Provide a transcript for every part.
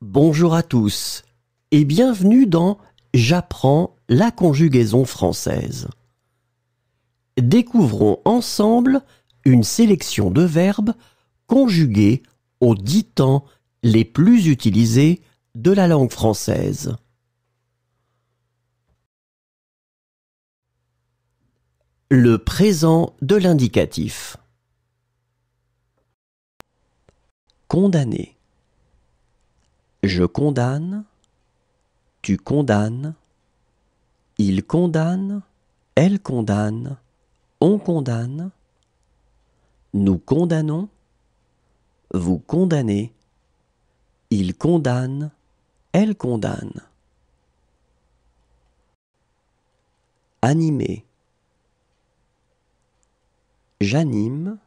Bonjour à tous et bienvenue dans J'apprends la conjugaison française. Découvrons ensemble une sélection de verbes conjugués aux 10 temps les plus utilisés de la langue française. Le présent de l'indicatif. Condamner. Je condamne, tu condamnes, il condamne, elle condamne, on condamne, nous condamnons, vous condamnez, il condamne, elle condamne. Animer. J'anime,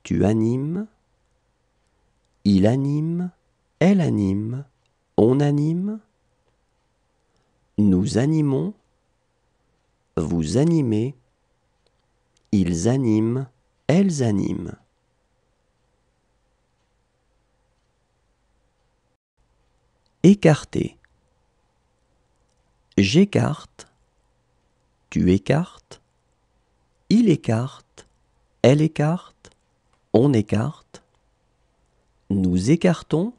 tu animes, il anime, elle anime, on anime, nous animons, vous animez, ils animent, elles animent. Écarter. J'écarte, tu écartes, il écarte, elle écarte, on écarte, nous écartons,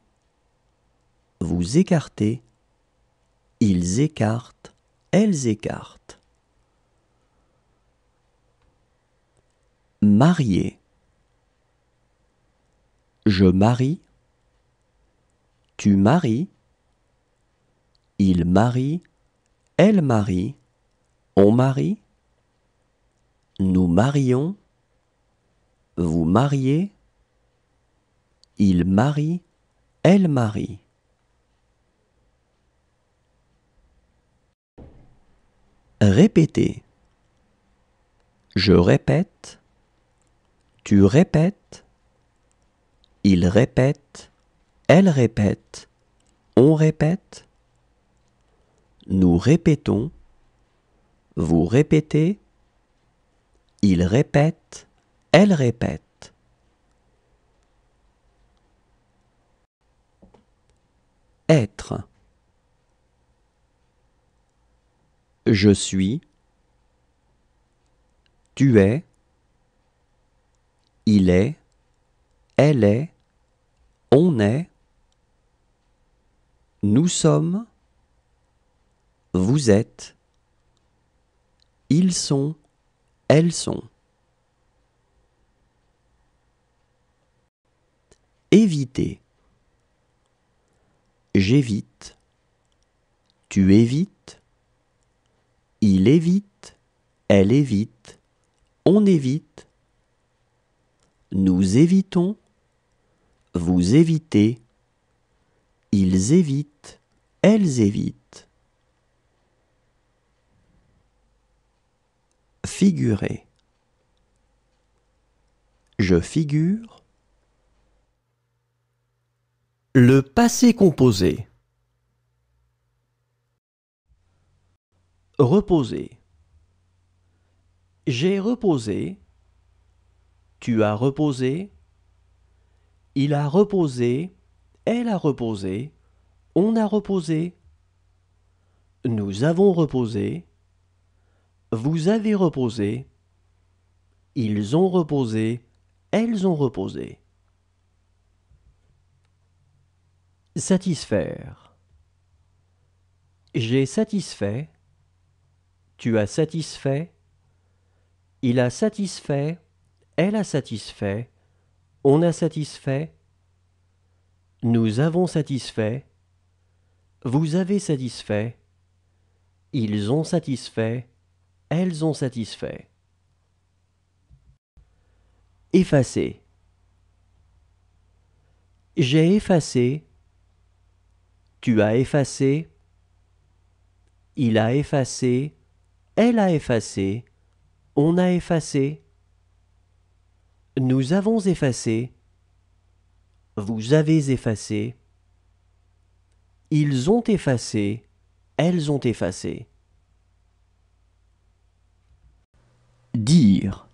vous écartez, ils écartent, elles écartent. Marier. Je marie, tu maries, il marie, elle marie, on marie, nous marions, vous mariez, il marie, elle marie. Répéter. Je répète, tu répètes, il répète, elle répète, on répète, nous répétons, vous répétez, il répète, elle répète. Être. Je suis, tu es, il est, elle est, on est, nous sommes, vous êtes, ils sont, elles sont. Éviter. J'évite, tu évites, il évite, elle évite, on évite, nous évitons, vous évitez, ils évitent, elles évitent. Figurer. Je figure. Le passé composé. Reposer. J'ai reposé, tu as reposé, il a reposé, elle a reposé, on a reposé, nous avons reposé, vous avez reposé, ils ont reposé, elles ont reposé. Satisfaire. J'ai satisfait, tu as satisfait, il a satisfait, elle a satisfait, on a satisfait, nous avons satisfait, vous avez satisfait, ils ont satisfait, elles ont satisfait. Effacer. J'ai effacé, tu as effacé, il a effacé, elle a effacé, on a effacé, nous avons effacé, vous avez effacé, ils ont effacé, elles ont effacé. Dire.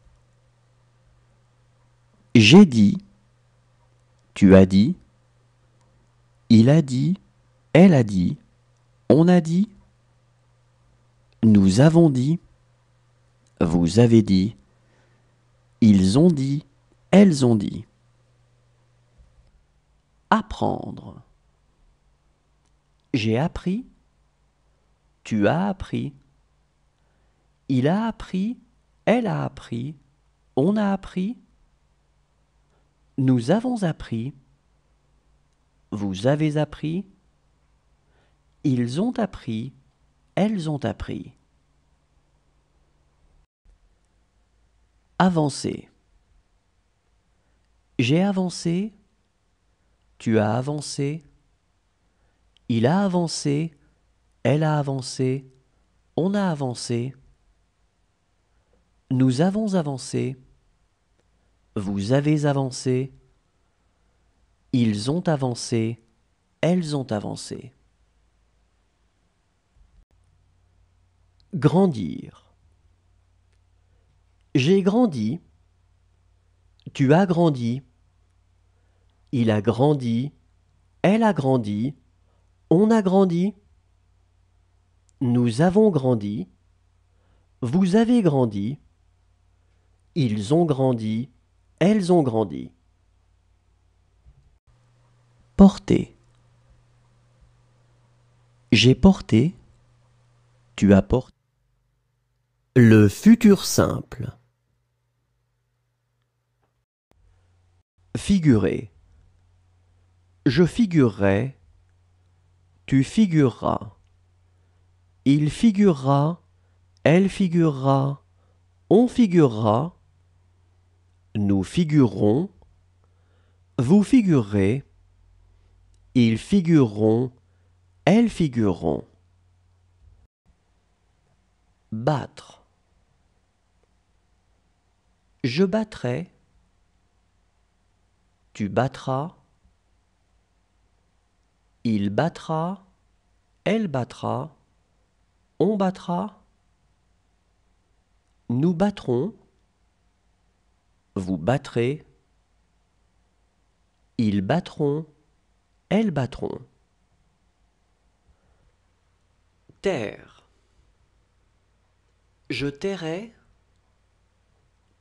J'ai dit, tu as dit, Il a dit, elle a dit, on a dit, nous avons dit, vous avez dit, ils ont dit, elles ont dit. Apprendre. J'ai appris, tu as appris, il a appris, elle a appris, on a appris, nous avons appris, vous avez appris, ils ont appris, elles ont appris. Avancer. J'ai avancé, tu as avancé, il a avancé, elle a avancé, on a avancé, nous avons avancé, vous avez avancé, ils ont avancé, elles ont avancé. Grandir. J'ai grandi, tu as grandi, il a grandi, elle a grandi, on a grandi, nous avons grandi, vous avez grandi, ils ont grandi, elles ont grandi. Porter. J'ai porté, tu as porté. Le futur simple. Figurer. Je figurerai, tu figureras. Il figurera, elle figurera, on figurera, nous figurerons, vous figurerez, ils figureront, elles figureront. Battre. Je battrai, tu battras, il battra, elle battra, on battra, nous battrons, vous battrez, ils battront, elles battront. Taire. Je tairai,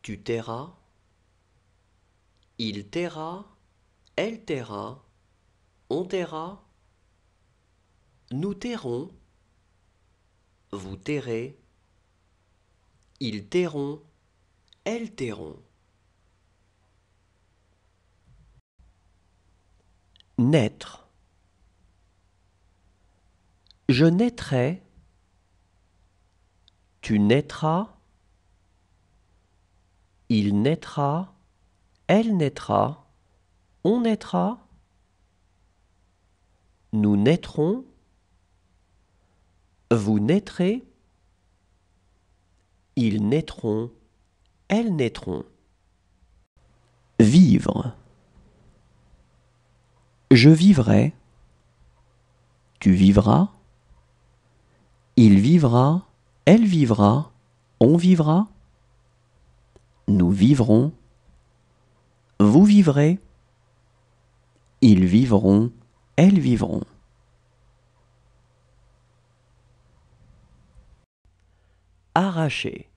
tu tairas, il taira, elle taira, on taira, nous tairons, vous tairez, ils tairont, elles tairont. Naître. Je naîtrai, tu naîtras, il naîtra, elle naîtra, on naîtra, nous naîtrons, vous naîtrez, ils naîtront, elles naîtront. Vivre. Je vivrai, tu vivras, il vivra, elle vivra, on vivra, nous vivrons, vous vivrez, ils vivront, elles vivront. Arracher.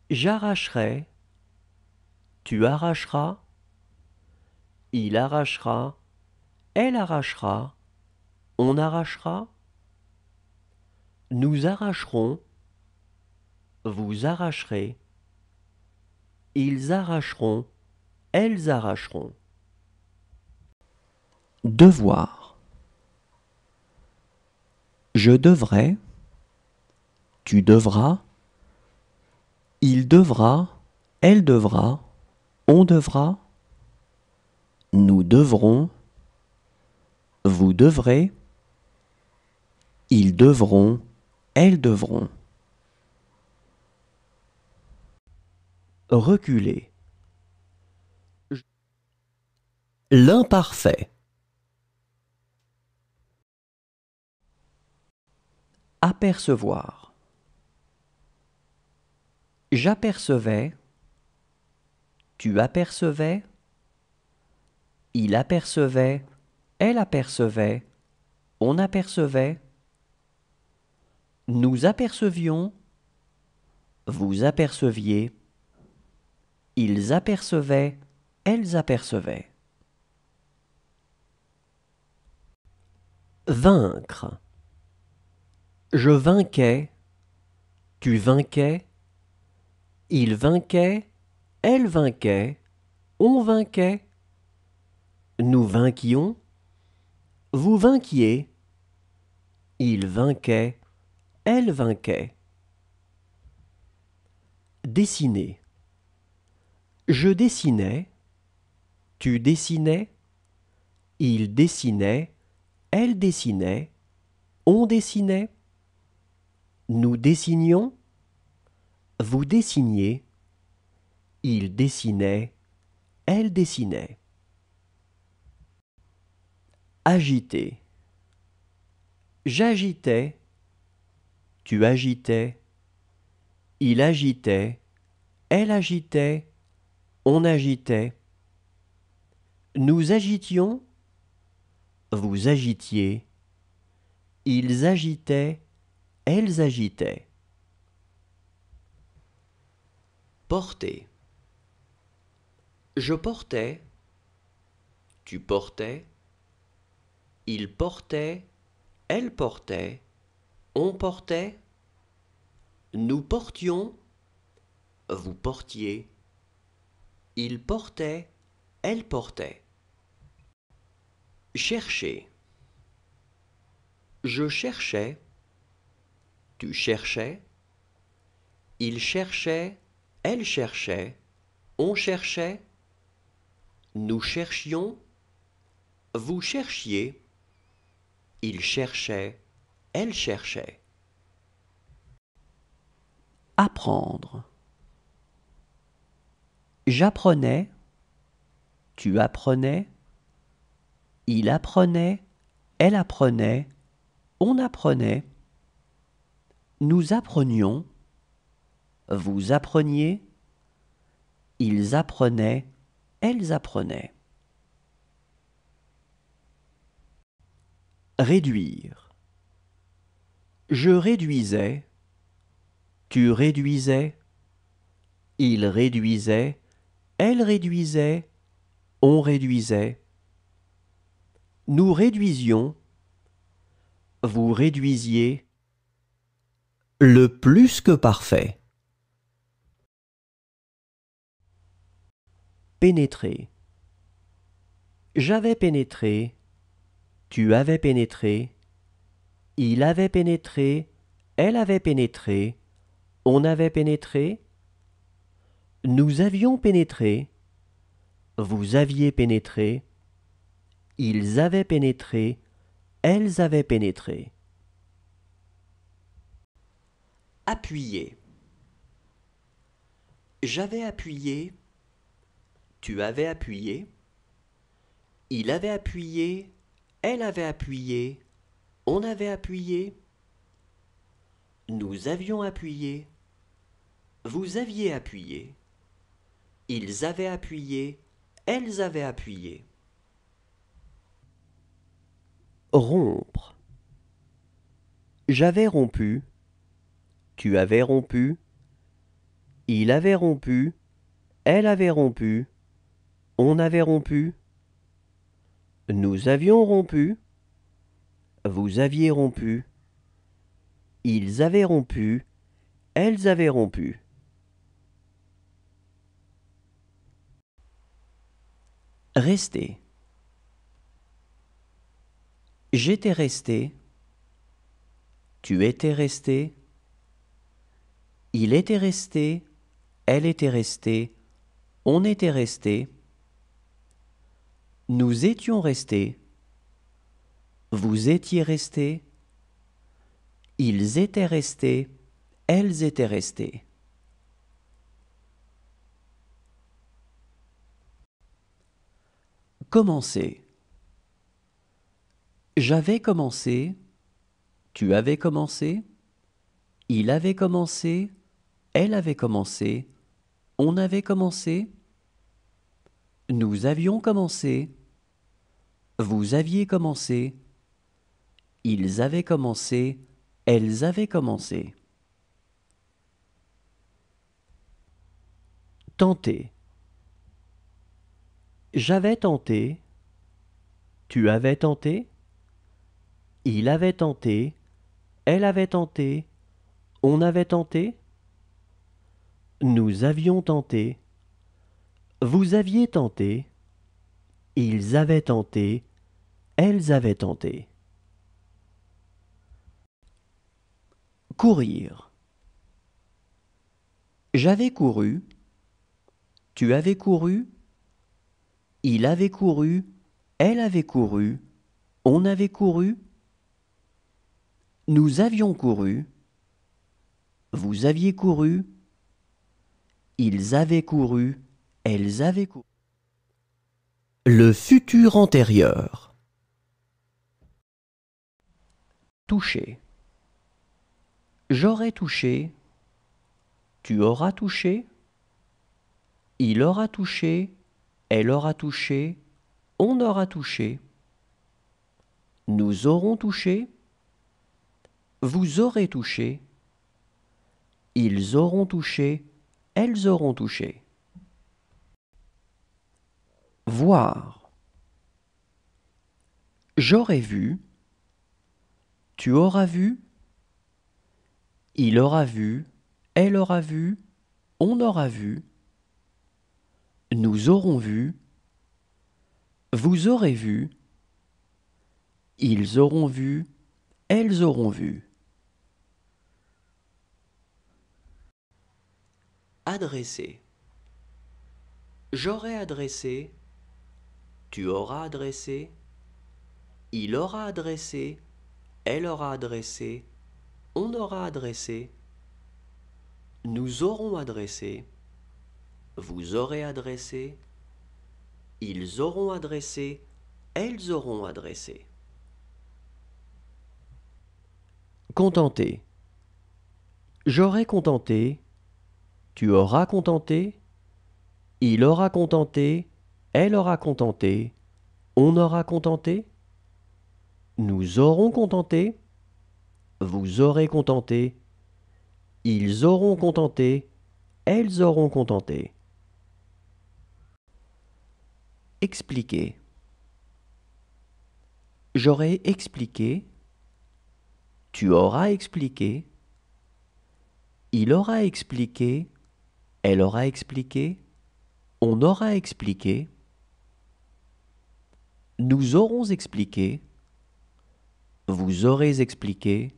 J'arracherai, tu arracheras, il arrachera, elle arrachera, on arrachera, nous arracherons, vous arracherez, ils arracheront, elles arracheront. Devoir. Je devrai, tu devras, il devra, elle devra, on devra, nous devrons, vous devrez, ils devront, elles devront. Reculer. L'imparfait. Apercevoir. J'apercevais, tu apercevais, il apercevait, elle apercevait, on apercevait. Nous apercevions, vous aperceviez. Ils apercevaient, elles apercevaient. Vaincre. Je vainquais, tu vainquais. Il vainquait, elle vainquait, on vainquait. Nous vainquions, vous vainquiez. Il vainquait, elle vainquait. Dessiner. Je dessinais, tu dessinais. Il dessinait, elle dessinait, on dessinait. Nous dessinions, vous dessiniez. Il dessinait, elle dessinait. Agiter. J'agitais, tu agitais. Il agitait, elle agitait, on agitait. Nous agitions, vous agitiez. Ils agitaient, elles agitaient. Porter. Je portais, tu portais. Il portait, elle portait, on portait. Nous portions, vous portiez. Il portait, elle portait. Chercher. Je cherchais, tu cherchais. Il cherchait, elle cherchait, on cherchait. Nous cherchions, vous cherchiez. Il cherchait, elle cherchait. Apprendre. J'apprenais, tu apprenais. Il apprenait, elle apprenait, on apprenait. Nous apprenions, vous appreniez. Ils apprenaient, elles apprenaient. Réduire. Je réduisais, tu réduisais. Il réduisait, elle réduisait, on réduisait. Nous réduisions, vous réduisiez. Le plus que parfait. Pénétrer. J'avais pénétré, tu avais pénétré. Il avait pénétré, elle avait pénétré, on avait pénétré. Nous avions pénétré, vous aviez pénétré. Ils avaient pénétré, elles avaient pénétré. Appuyer. J'avais appuyé, tu avais appuyé. Il avait appuyé, elle avait appuyé, on avait appuyé. Nous avions appuyé, vous aviez appuyé. Ils avaient appuyé, elles avaient appuyé. Rompre. J'avais rompu, tu avais rompu. Il avait rompu, elle avait rompu, on avait rompu. Nous avions rompu, vous aviez rompu. Ils avaient rompu, elles avaient rompu. Rester. J'étais resté, tu étais resté. Il était resté, elle était restée, on était resté. Nous étions restés, vous étiez restés. Ils étaient restés, elles étaient restées. Commencer. J'avais commencé, tu avais commencé. Il avait commencé, elle avait commencé, on avait commencé. Nous avions commencé, Vous aviez commencé. Ils avaient commencé. Elles avaient commencé. Tenter. J'avais tenté. Tu avais tenté. Il avait tenté. Elle avait tenté. On avait tenté. Nous avions tenté. Vous aviez tenté. Ils avaient tenté. Elles avaient tenté. Courir. J'avais couru. Tu avais couru. Il avait couru. Elle avait couru. On avait couru. Nous avions couru. Vous aviez couru. Ils avaient couru. Elles avaient couru. Le futur antérieur. Toucher. J'aurais touché. Tu auras touché. Il aura touché. Elle aura touché. On aura touché. Nous aurons touché. Vous aurez touché. Ils auront touché. Elles auront touché. Voir. J'aurais vu. Tu auras vu. Il aura vu. Elle aura vu. On aura vu. Nous aurons vu. Vous aurez vu. Ils auront vu. Elles auront vu. Adresser. J'aurai adressé. Tu auras adressé. Il aura adressé. Elle aura adressé. On aura adressé. Nous aurons adressé. Vous aurez adressé. Ils auront adressé. Elles auront adressé. Contenter. J'aurai contenté. Tu auras contenté. Il aura contenté. Elle aura contenté. On aura contenté. Nous aurons contenté. Vous aurez contenté. Ils auront contenté. Elles auront contenté. Expliquer. J'aurai expliqué. Tu auras expliqué. Il aura expliqué. Elle aura expliqué. On aura expliqué. Nous aurons expliqué. Vous aurez expliqué.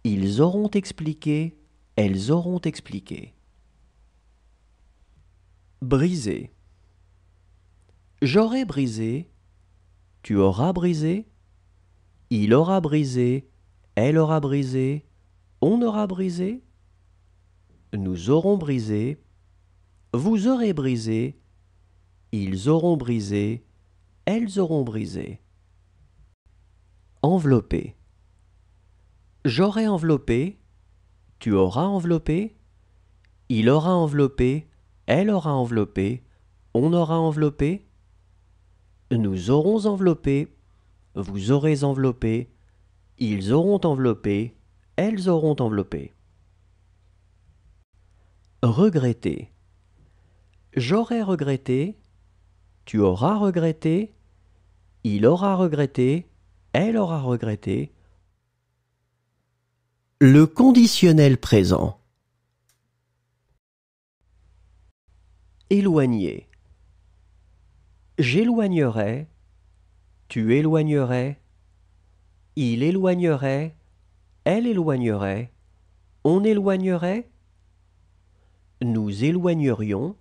Ils auront expliqué. Elles auront expliqué. Briser. J'aurai brisé. Tu auras brisé. Il aura brisé. Elle aura brisé. On aura brisé. Nous aurons brisé. Vous aurez brisé. Ils auront brisé. Elles auront brisé. Envelopper. J'aurai enveloppé. Tu auras enveloppé. Il aura enveloppé. Elle aura enveloppé. On aura enveloppé. Nous aurons enveloppé. Vous aurez enveloppé. Ils auront enveloppé. Elles auront enveloppé. Regretter. J'aurai regretté. Tu auras regretté. Il aura regretté. Elle aura regretté. Le conditionnel présent. Éloigner. J'éloignerai. Tu éloignerais. Il éloignerait. Elle éloignerait. On éloignerait. Nous éloignerions.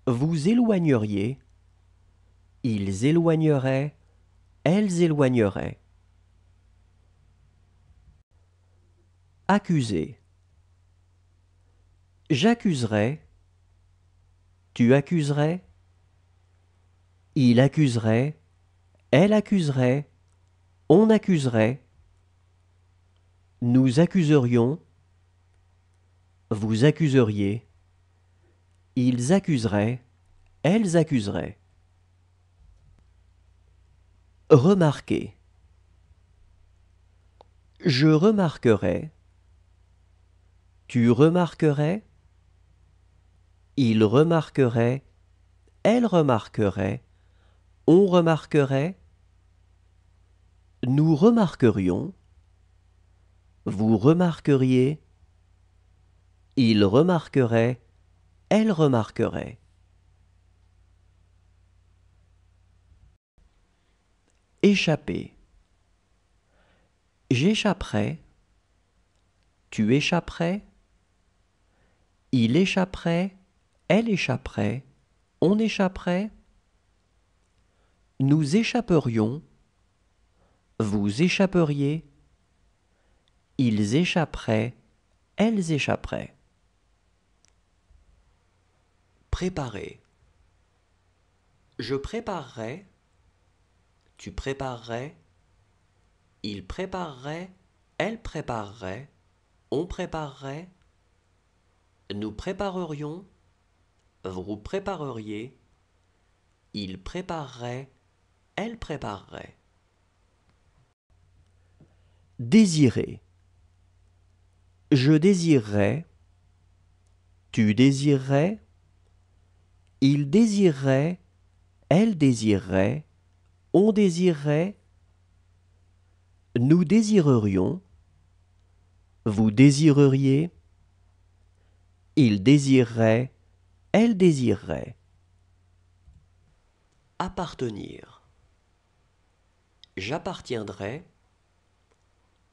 Vous éloigneriez. Ils éloigneraient. Elles éloigneraient. Accuser. J'accuserais. Tu accuserais. Il accuserait. Elle accuserait. On accuserait. Nous accuserions. Vous accuseriez. Ils accuseraient. Elles accuseraient. Remarquer. Je remarquerai. Tu remarquerais. Il remarquerait. Elle remarquerait. On remarquerait. Nous remarquerions. Vous remarqueriez. Il remarquerait. Elle remarquerait. Échapper. J'échapperai. Tu échapperais. Il échapperait. Elle échapperait. On échapperait. Nous échapperions. Vous échapperiez. Ils échapperaient. Elles échapperaient. Préparer. Je préparerai. Tu préparerais. Il préparerait. Elle préparerait. On préparerait. Nous préparerions. Vous prépareriez. Il préparerait. Elle préparerait. Désirer. Je désirerais. Tu désirerais. Il désirerait. Elle désirerait. On désirerait. Nous désirerions. Vous désireriez. Il désirerait. Elle désirerait. Appartenir. J'appartiendrais.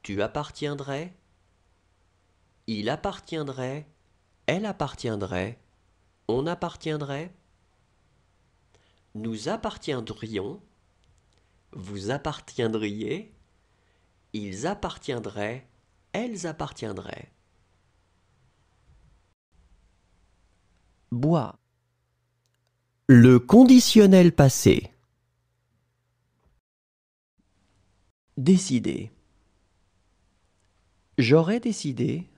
Tu appartiendrais. Il appartiendrait. Elle appartiendrait. On appartiendrait. Nous appartiendrions. Vous appartiendriez. Ils appartiendraient. Elles appartiendraient. Bois. Le conditionnel passé. Décider. J'aurais décidé.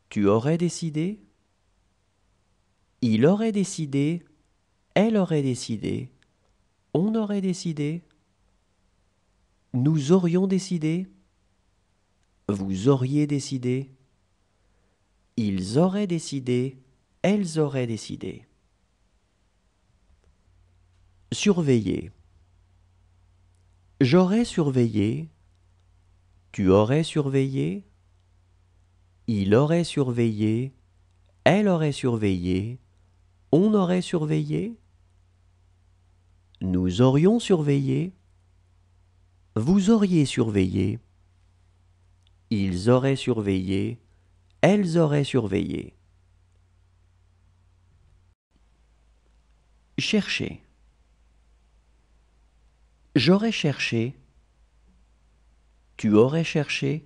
Tu aurais décidé. Il aurait décidé. Elle aurait décidé. On aurait décidé. Nous aurions décidé. Vous auriez décidé. Ils auraient décidé. Elles auraient décidé. Surveiller. J'aurais surveillé. Tu aurais surveillé. Il aurait surveillé. Elle aurait surveillé. On aurait surveillé. Nous aurions surveillé. Vous auriez surveillé. Ils auraient surveillé. Elles auraient surveillé. Chercher. J'aurais cherché. Tu aurais cherché.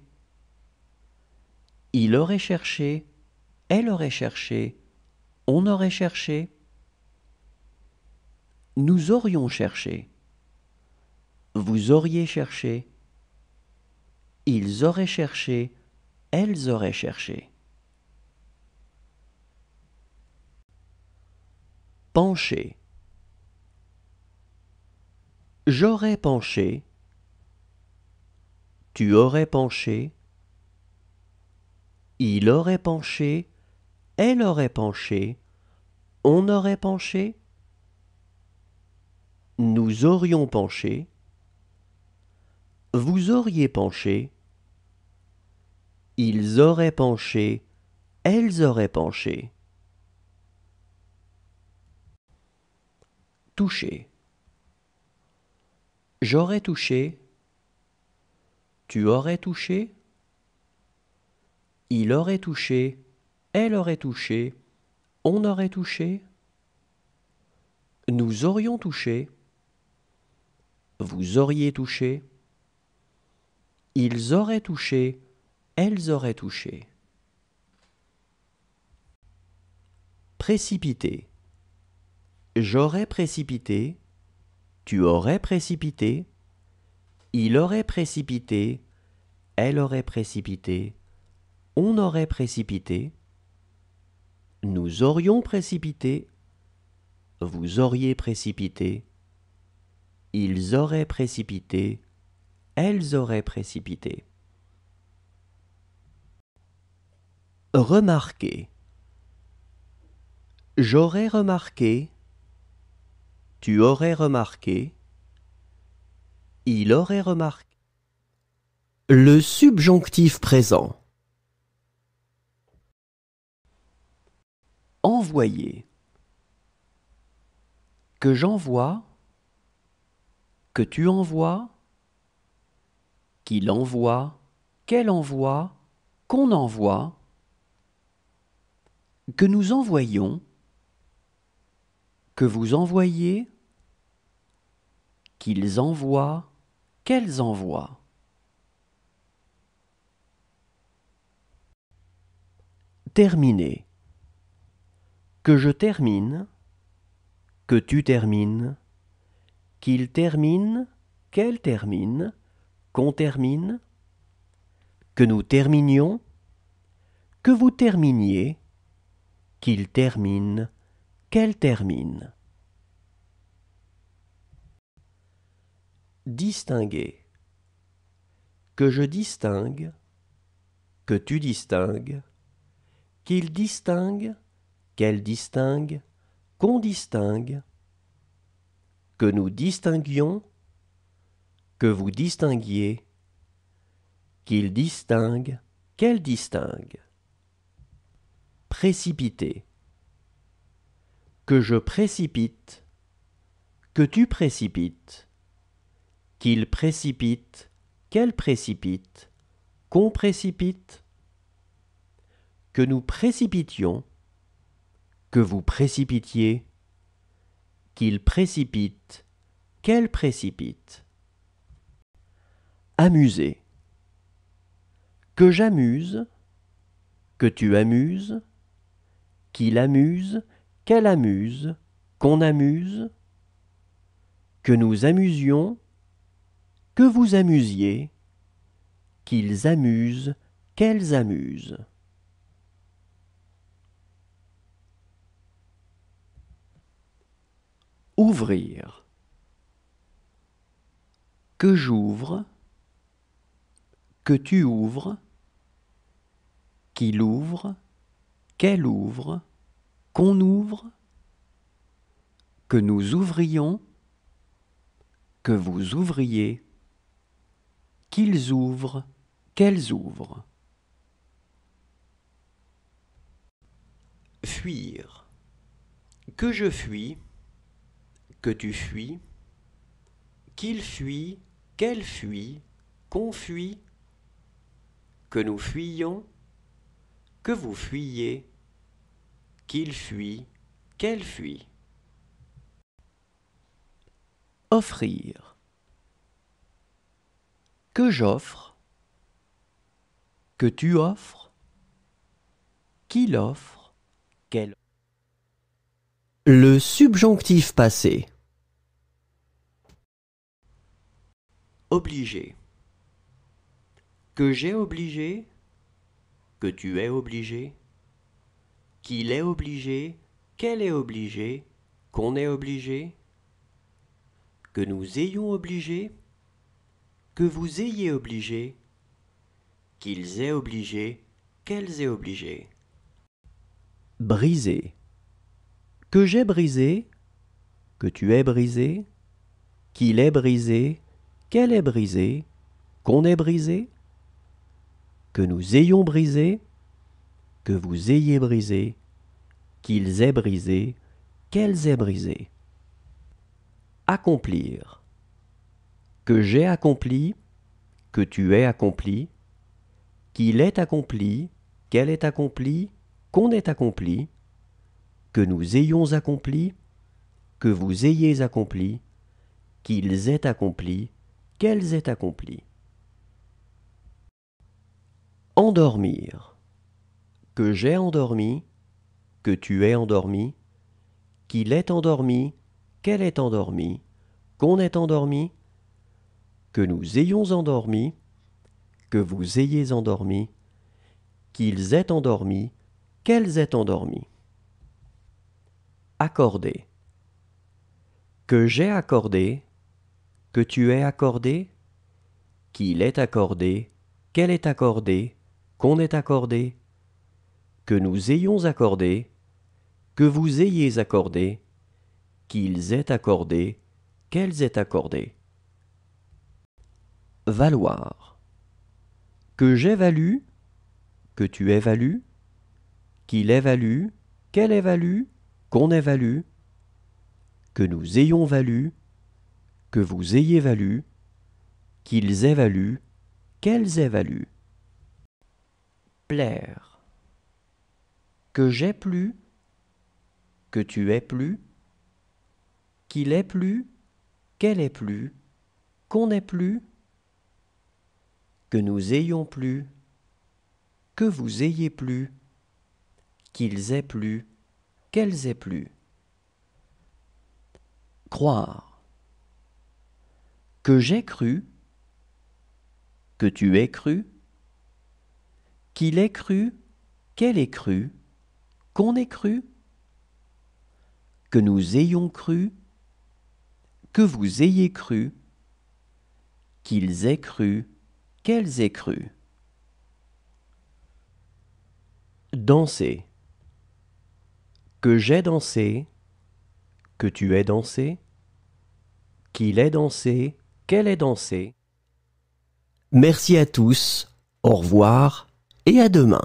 Il aurait cherché. Elle aurait cherché. On aurait cherché. Nous aurions cherché. Vous auriez cherché. Ils auraient cherché. Elles auraient cherché. Pencher. J'aurais penché. Tu aurais penché. Il aurait penché. Elle aurait penché. On aurait penché. Nous aurions penché. Vous auriez penché. Ils auraient penché. Elles auraient penché. Toucher. J'aurais touché. Tu aurais touché. Il aurait touché. Elle aurait touché. On aurait touché. Nous aurions touché. Vous auriez touché. Ils auraient touché. Elles auraient touché. Précipiter. J'aurais précipité. Tu aurais précipité. Il aurait précipité. Elle aurait précipité. On aurait précipité. Nous aurions précipité. Vous auriez précipité. ils auraient précipité, elles auraient précipité. Remarquer. J'aurais remarqué, tu aurais remarqué, il aurait remarqué. Le subjonctif présent. Envoyer. Que j'envoie, que tu envoies, qu'il envoie, qu'elle envoie, qu'on envoie, que nous envoyons, que vous envoyez, qu'ils envoient, qu'elles envoient. Terminer. Que je termine, que tu termines, qu'il termine, qu'elle termine, qu'on termine, que nous terminions, que vous terminiez, qu'il termine, qu'elle termine. Distinguer. Que je distingue, que tu distingues, qu'il distingue, qu'elle distingue, qu'on distingue, que nous distinguions, que vous distinguiez, qu'il distingue, qu'elle distingue. Précipiter. Que je précipite, que tu précipites, qu'il précipite, qu'elle précipite, qu'on précipite, que nous précipitions, que vous précipitiez, qu'il précipite, qu'elle précipite. Amuser. Que j'amuse, que tu amuses, qu'il amuse, qu'elle amuse, qu'on amuse, que nous amusions, que vous amusiez, qu'ils amusent, qu'elles amusent. Ouvrir. Que j'ouvre, que tu ouvres, qu'il ouvre, qu'elle ouvre, qu'on ouvre, que nous ouvrions, que vous ouvriez, qu'ils ouvrent, qu'elles ouvrent. Fuir. Que je fuis, que tu fuis, qu'il fuit, qu'elle fuit, qu'on fuit, que nous fuyions, que vous fuyiez, qu'il fuit, qu'elle fuit. Offrir. Que j'offre, que tu offres, qu'il offre, qu'elle offre. Le subjonctif passé. Obligé. Que j'ai obligé, que tu es obligé, qu'il est obligé, qu'elle est obligée, qu'on est obligé, que nous ayons obligé, que vous ayez obligé, qu'ils aient obligé, qu'elles aient obligé. Briser. Que j'ai brisé, que tu aies brisé, qu'il ait brisé, qu'elle ait brisé, qu'on ait brisé, que nous ayons brisé, que vous ayez brisé, qu'ils aient brisé, qu'elles aient brisé. Accomplir. Que j'ai accompli, que tu aies accompli, qu'il ait accompli, qu'elle ait accompli, qu'on ait accompli, que nous ayons accompli, que vous ayez accompli, qu'ils aient accompli, qu'elles aient accompli. Endormir. Que j'ai endormi, que tu aies endormi, qu'il ait endormi, qu'elle ait endormi, qu'on ait endormi, que nous ayons endormi, que vous ayez endormi, qu'ils aient endormi, qu'elles aient endormi. Accorder. Que j'ai accordé, que tu aies accordé, qu'il est accordé, qu'elle est accordée, qu'on ait accordé, que nous ayons accordé, que vous ayez accordé, qu'ils aient accordé, qu'elles aient accordé. Valoir. Que j'ai valu, que tu aies valu, qu'il ait valu, qu'elle ait valu, qu'on ait valu, que nous ayons valu, que vous ayez valu, qu'ils aient valu, qu'elles aient valu. Plaire. Que j'ai plu, que tu aies plu, qu'il ait plu, qu'elle ait plu, qu'on ait plu, que nous ayons plu, que vous ayez plu, qu'ils aient plu, qu'elles aient plu. Croire. Que j'ai cru, que tu aies cru, qu'il ait cru, qu'elle ait cru, qu'on ait cru, que nous ayons cru, que vous ayez cru, qu'ils aient cru, qu'elles aient cru. Danser. Que j'ai dansé, que tu aies dansé, qu'il ait dansé, qu'elle ait dansé. Merci à tous, au revoir et à demain.